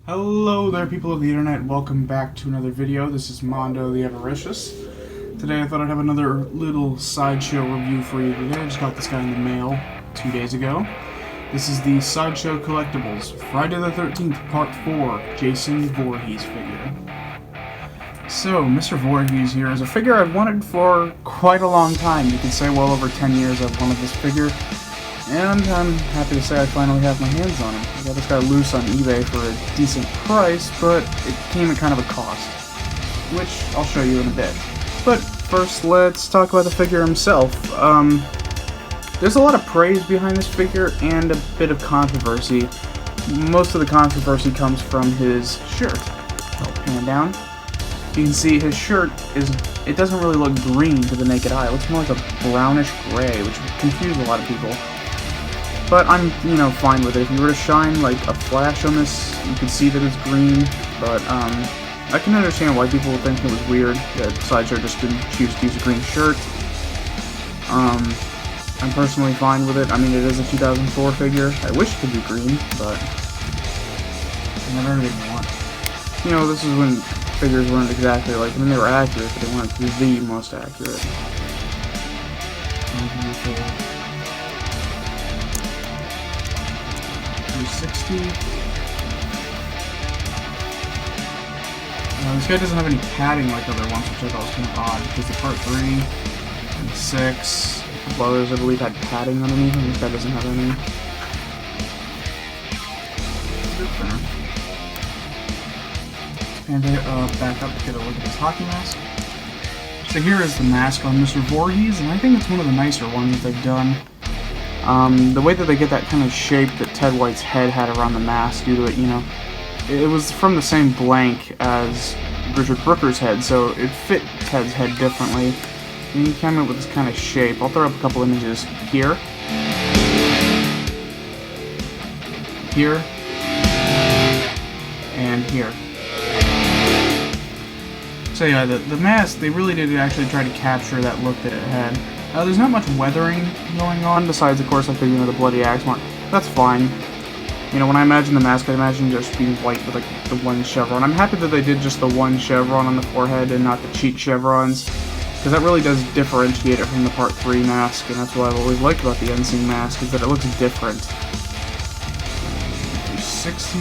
Hello there, people of the internet. Welcome back to another video. This is Mondo the Avaricious. Today I thought I'd have another little Sideshow review for you today. I just got this guy in the mail 2 days ago. This is the Sideshow Collectibles Friday the 13th Part 4 Jason Voorhees figure. So, Mr. Voorhees here is a figure I've wanted for quite a long time. You could say well over 10 years I've wanted this figure. And I'm happy to say I finally have my hands on him. I got this guy loose on eBay for a decent price, but it came at kind of a cost, which I'll show you in a bit. But first, let's talk about the figure himself. There's a lot of praise behind this figure and a bit of controversy. Most of the controversy comes from his shirt. I'll pan down. You can see his shirt it doesn't really look green to the naked eye. It looks more like a brownish gray, which would confuse a lot of people. But I'm, fine with it. If you were to shine, like, a flash on this, you could see that it's green. But, I can understand why people would think it was weird that Sideshow just didn't choose to use a green shirt. I'm personally fine with it. I mean, it is a 2004 figure. I wish it could be green, but I never really want. This is when figures weren't exactly like, they were accurate, but they weren't the most accurate. 360. This guy doesn't have any padding like other ones, which I thought was kind of odd, because the Part 3 and 6, a couple others I believe had padding underneath, and this guy doesn't have any. And back up to get a look at his hockey mask. So here is the mask on Mr. Voorhees, and I think it's one of the nicer ones that they've done. The way that they get that kind of shape that Ted White's head had around the mask due to it, it was from the same blank as Richard Brooker's head, so it fit Ted's head differently. And he came up with this kind of shape. I'll throw up a couple images here. Here. And here. So yeah, the mask, they really did actually try to capture that look that it had. There's not much weathering going on, besides, of course, like the bloody axe mark. That's fine. When I imagine the mask, I imagine just being white with, like, the one chevron. I'm happy that they did just the one chevron on the forehead and not the cheek chevrons, because that really does differentiate it from the Part 3 mask, and that's what I've always liked about the Ensign mask, is that it looks different. 360,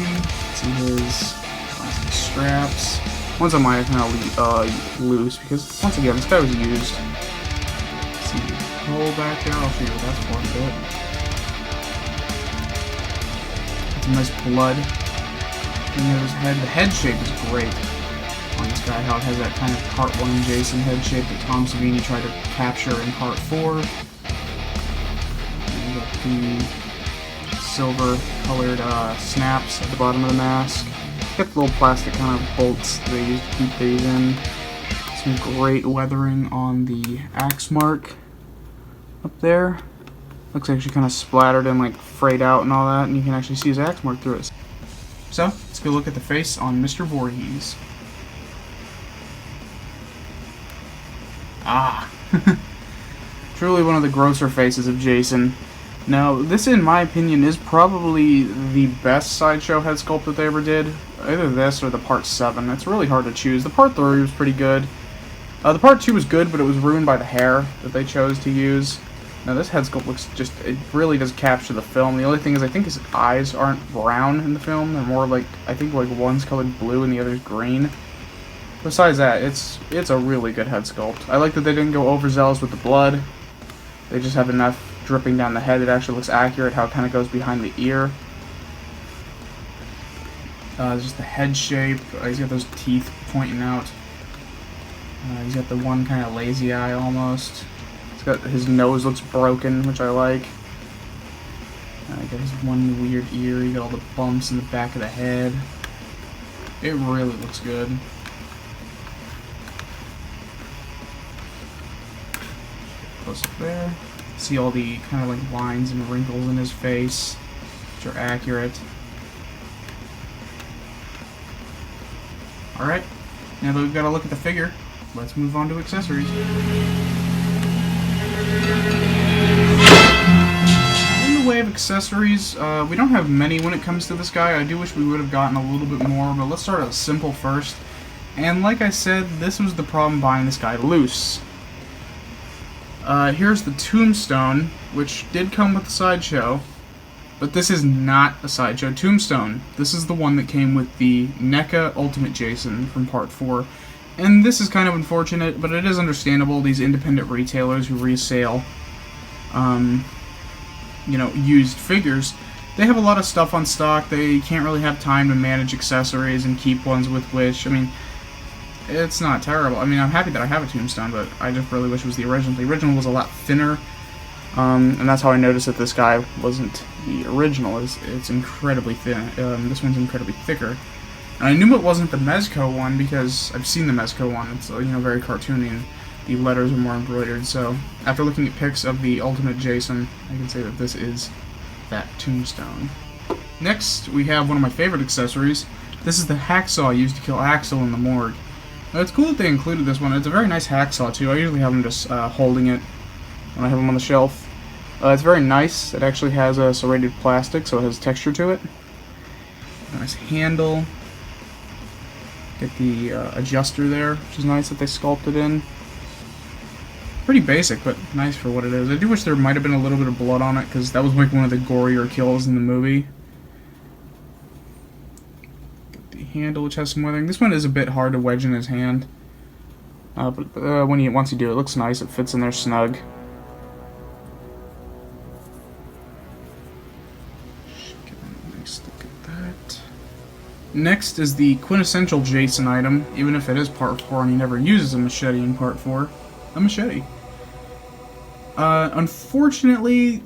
see his plastic straps. Ones on mine are kind of loose, because, once again, this guy was used. See, pull back down. I'll show you what that's for in a bit. It's some nice blood. And his head. The head shape is great on this guy. How it has that kind of Part 1 Jason head shape that Tom Savini tried to capture in Part 4. And you got the silver-colored snaps at the bottom of the mask. Got the little plastic kind of bolts that they use to keep these in. Some great weathering on the axe mark up there. Looks actually kind of splattered and like frayed out and all that, and you can actually see his axe mark through it. So, let's go look at the face on Mr. Voorhees. Ah! Truly one of the grosser faces of Jason. Now, this, in my opinion, is probably the best Sideshow head sculpt that they ever did. Either this or the Part 7. It's really hard to choose. The Part 3 was pretty good. The Part 2 was good, but it was ruined by the hair that they chose to use. Now, this head sculpt looks it really does capture the film. The only thing is, I think his eyes aren't brown in the film. They're more like, I think like one's colored blue and the other's green. Besides that, it's a really good head sculpt. I like that they didn't go overzealous with the blood. They just have enough dripping down the head. It actually looks accurate how it kind of goes behind the ear. Just the head shape. He's got those teeth pointing out. He's got the one kind of lazy eye almost. His nose looks broken, which I like. He got his one weird ear. You got all the bumps in the back of the head. It really looks good. Close up there. See all the kind of like lines and wrinkles in his face, which are accurate. Alright, now that we've got a look at the figure, let's move on to accessories. In the way of accessories, we don't have many when it comes to this guy. I do wish we would have gotten a little bit more, but let's start out simple first. And like I said, this was the problem buying this guy loose. Here's the tombstone, which did come with the Sideshow, but this is not a Sideshow tombstone. This is the one that came with the NECA Ultimate Jason from Part 4. And this is kind of unfortunate, but it is understandable. These independent retailers who resell, you know, used figures, they have a lot of stuff on stock. They can't really have time to manage accessories and keep ones with which, I mean, it's not terrible. I mean, I'm happy that I have a tombstone, but I just really wish it was the original. The original was a lot thinner, and that's how I noticed that this guy wasn't the original. It's incredibly thin. This one's incredibly thicker. And I knew it wasn't the Mezco one because I've seen the Mezco one. It's, you know, very cartoony and the letters are more embroidered. So after looking at pics of the Ultimate Jason, I can say that this is that tombstone. Next, we have one of my favorite accessories. This is the hacksaw used to kill Axel in the morgue. Now, it's cool that they included this one. It's a very nice hacksaw too. I usually have them just holding it when I have them on the shelf. It's very nice. It actually has a serrated plastic, so it has texture to it. Nice handle. Get the adjuster there, which is nice that they sculpted in. Pretty basic, but nice for what it is. I do wish there might have been a little bit of blood on it, because that was like one of the gorier kills in the movie. Get the handle, which has some weathering. This one is a bit hard to wedge in his hand. But once you do it, it looks nice. It fits in there snug. Get a nice look at that. Next is the quintessential Jason item, even if it is Part 4 and he never uses a machete in Part 4. A machete. Unfortunately,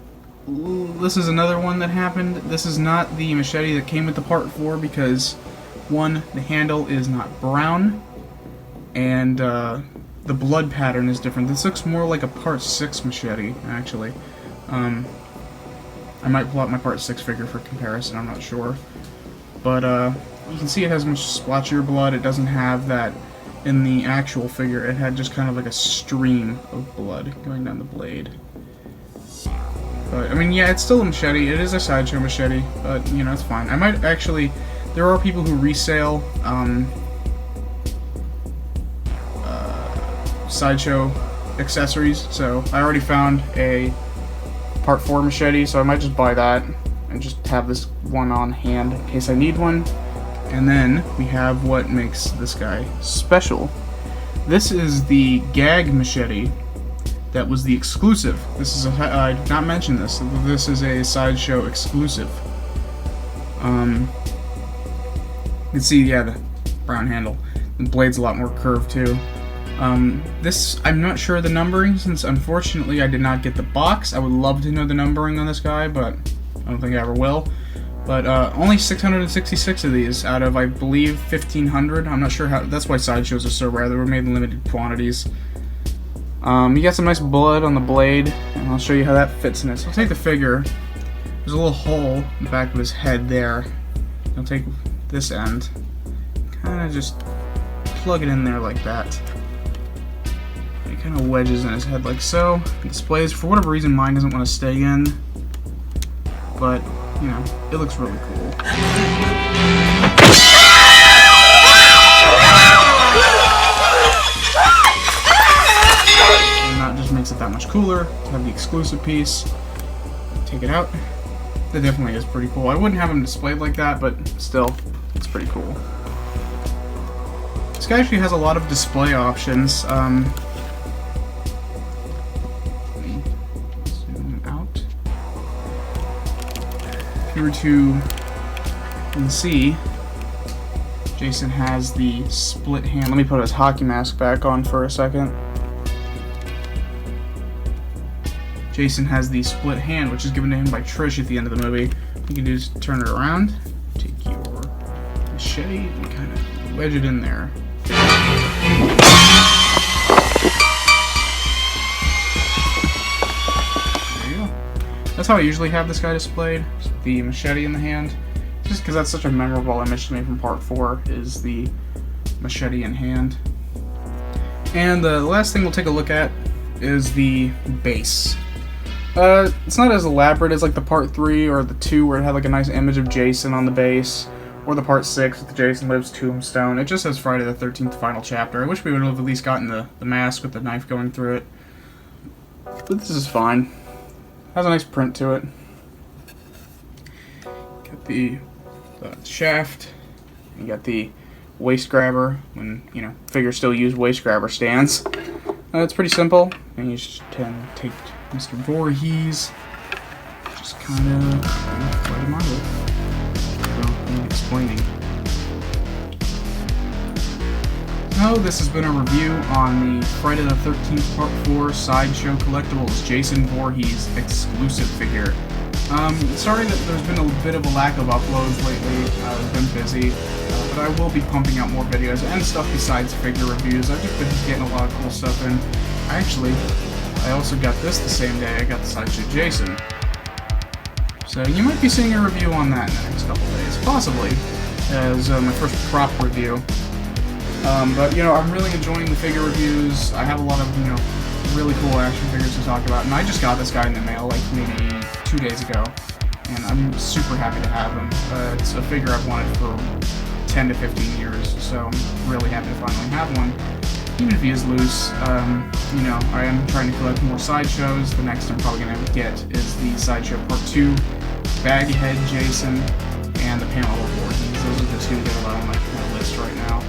this is another one that happened. This is not the machete that came with the Part 4 because, one, the handle is not brown, and the blood pattern is different. This looks more like a Part 6 machete, actually. I might pull out my Part 6 figure for comparison, I'm not sure. But, you can see it has much splotchier blood. It doesn't have that in the actual figure. It had just kind of like a stream of blood going down the blade. But, I mean, yeah, it's still a machete. It is a Sideshow machete, but, you know, it's fine. I might actually... There are people who resell Sideshow accessories, so I already found a Part 4 machete, so I might just buy that and just have this one on hand in case I need one. And then we have what makes this guy special. This is the gag machete that was the exclusive. This is I did not mention this. This is a Sideshow exclusive. You can see, yeah, the brown handle. The blade's a lot more curved too. This, I'm not sure of the numbering since unfortunately I did not get the box. I would love to know the numbering on this guy, but I don't think I ever will. But only 666 of these out of, I believe, 1,500. I'm not sure how. That's why Sideshows are so rare. They were made in limited quantities. You got some nice blood on the blade, and I'll show you how that fits in it. So I'll take the figure. There's a little hole in the back of his head there. I'll take this end, kind of just plug it in there like that. It kind of wedges in his head like so. It displays, for whatever reason, mine doesn't want to stay in, but you know, it looks really cool. And that just makes it that much cooler to have the exclusive piece. Take it out. That definitely is pretty cool. I wouldn't have them displayed like that, but still, it's pretty cool. This guy actually has a lot of display options. Let me zoom out. If you were to, you can see, Jason has the split hand. Let me put his hockey mask back on for a second. Jason has the split hand, which is given to him by Trish at the end of the movie. You can just turn it around, take your machete, and kind of wedge it in there. There you go. That's how I usually have this guy displayed, the machete in the hand. Just because that's such a memorable image to me from Part 4, is the machete in hand. And the last thing we'll take a look at is the base. It's not as elaborate as like the part 3 or the 2 where it had like a nice image of Jason on the base, or the part 6 with the Jason Lives tombstone. It just says Friday the 13th final chapter. I wish we would have at least gotten the mask with the knife going through it. But this is fine. Has a nice print to it. Got the shaft. You got the waist grabber, when, you know, figures still use waist grabber stands. It's pretty simple, and you just can take Mr. Voorhees, just kind of light him on with. Well, I'm explaining. So, this has been a review on the Friday the 13th Part 4 Sideshow Collectibles Jason Voorhees exclusive figure. Sorry that there's been a bit of a lack of uploads lately. I've been busy, but I will be pumping out more videos and stuff besides figure reviews. I've just been getting a lot of cool stuff in. Actually, I also got this the same day I got the Sideshow Jason. So you might be seeing a review on that in the next couple days, possibly, as my first prop review. But, you know, I'm really enjoying the figure reviews. I have a lot of, you know, really cool action figures to talk about, and I just got this guy in the mail like maybe 2 days ago, and I'm super happy to have him. It's a figure I've wanted for 10 to 15 years, so I'm really happy to finally have one, even if he is loose. You know, I am trying to collect more Sideshows. The next I'm probably going to get is the Sideshow Part 2, Baggy Head Jason, and the Paramount Pictures. Those are the two that are on my list right now.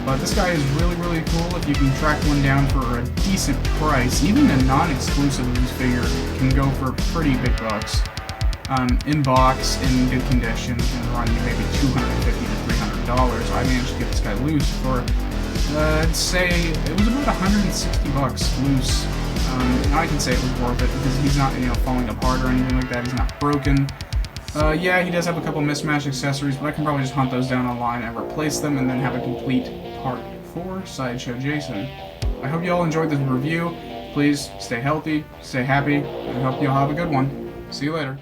But this guy is really, really cool. If you can track one down for a decent price, even a non-exclusive loose figure can go for pretty big bucks. In box, in good condition, and run you maybe $250 to $300. I managed to get this guy loose for, I'd say, it was about 160 bucks loose. I can say it was worth it because he's not, you know, falling apart or anything like that. He's not broken. Yeah, he does have a couple mismatched accessories, but I can probably just hunt those down online and replace them and then have a complete Part 4 Sideshow Jason. I hope you all enjoyed this review. Please stay healthy, stay happy, and I hope you all have a good one. See you later.